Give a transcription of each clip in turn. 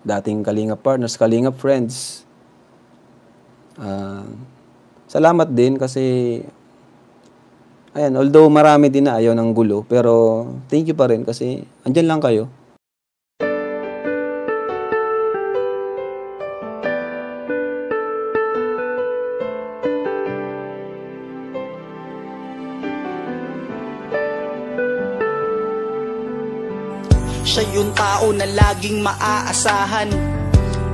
dating Kalingap partners, Kalingap friends. Salamat din kasi ayan, although marami din na ayaw ng gulo, pero thank you pa rin kasi andyan lang kayo. Siya yung tao na laging maaasahan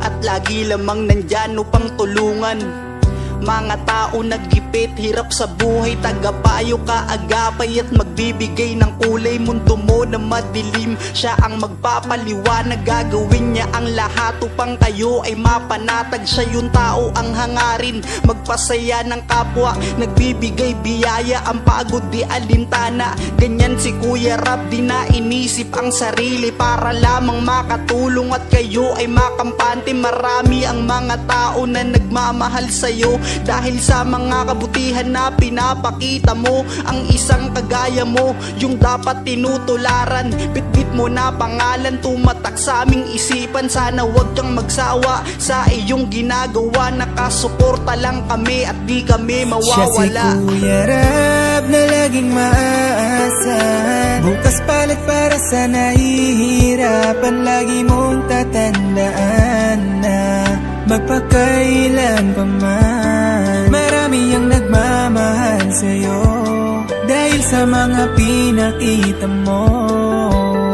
at lagi lamang nandyan upang tulungan. Mga tao nagipit, hirap sa buhay, tagapayo kaagapay at magbibigay ng kulay. Mundo mo na madilim, siya ang magpapaliwanag, gagawin niya ang lahat upang kayo ay mapanatag. Siya yung tao ang hangarin, magpasaya ng kapwa, nagbibigay biyaya, ang pagod di alintana. Ganyan si Kuya Rab, di na inisip ang sarili para lamang makatulong at kayo ay makampante. Marami ang mga tao na nagmamahal sa'yo dahil sa mga kabutihan na pinapakita mo. Ang isang kagaya mo, yung dapat tinutularan. Bitbit mo na pangalan, tumatak sa aming isipan. Sana wag kang magsawa sa iyong ginagawa. Nakasuporta lang kami at di kami mawawala. Siya si Kuya Rab na laging maaasahan, bukas palit para sa nahihirapan. Lagi mong tatandaan na magpakailan pa man, marami ang nagmamahal sa'yo dahil sa mga pinakita mo.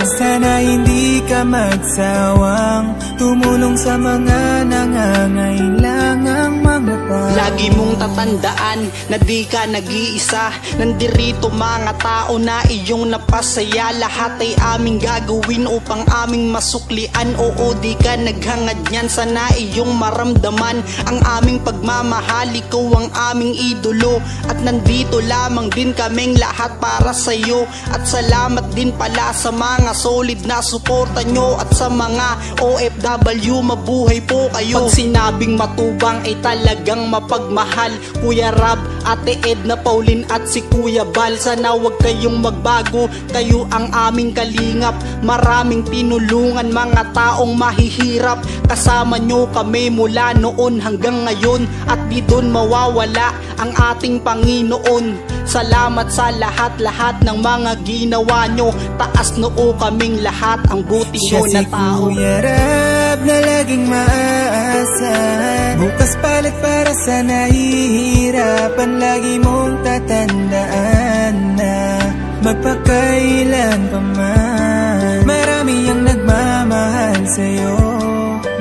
Sana hindi ka magsawang tumulong sa mga nangangailangang mga tao. Lagi mong tatandaan na di ka nag-iisa. Nandirito mga tao na iyong napasaya. Lahat ay aming gagawin upang aming masuklian. Oo, di ka naghangad niyan, sana iyong maramdaman ang aming pagmamahal. Ikaw ang aming idolo at nandito lamang din kaming lahat para sa'yo. At salamat din pala sa mga solid na suporta nyo at sa mga OFW, mabuhay po kayo. Pag sinabing matubang ay talagang mapagmahal. Kuya Rab, Ate Edna, Pauline at si Kuya Bal, sana wag kayong magbago, kayo ang aming kalingap. Maraming tinulungan mga taong mahihirap, kasama nyo kami mula noon hanggang ngayon, at di doon mawawala ang ating Panginoon. Salamat sa lahat-lahat ng mga ginawa nyo, taas noo kaming lahat, ang buti nyo na tao. Siya si Kuya Rab na laging maaasahan, bukas palit para sa nahihirapan. Lagi mong tatandaan na magpakailan pa man, marami ang nagmamahal sa'yo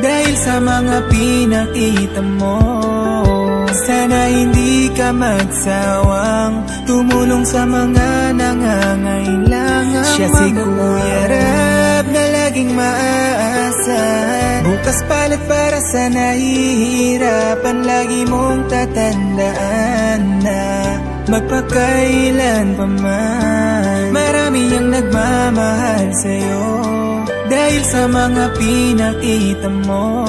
dahil sa mga pinakita mo. Sana hindi ka magsawang tumulong sa mga nangangailangang. Siya si Kuya Rab na laging maaasahan, bukas palit para sa nahihirapan. Lagi mong tatandaan na magpakailan pa man, marami ang nagmamahal sa'yo dahil sa mga pinakita mo.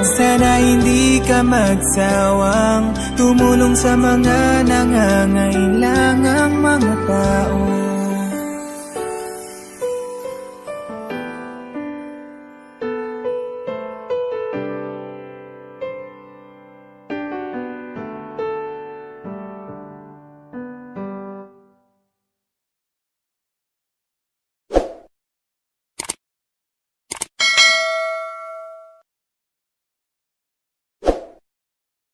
Sana hindi ka magsawang tumulong sa mga nangangailangang mga tao.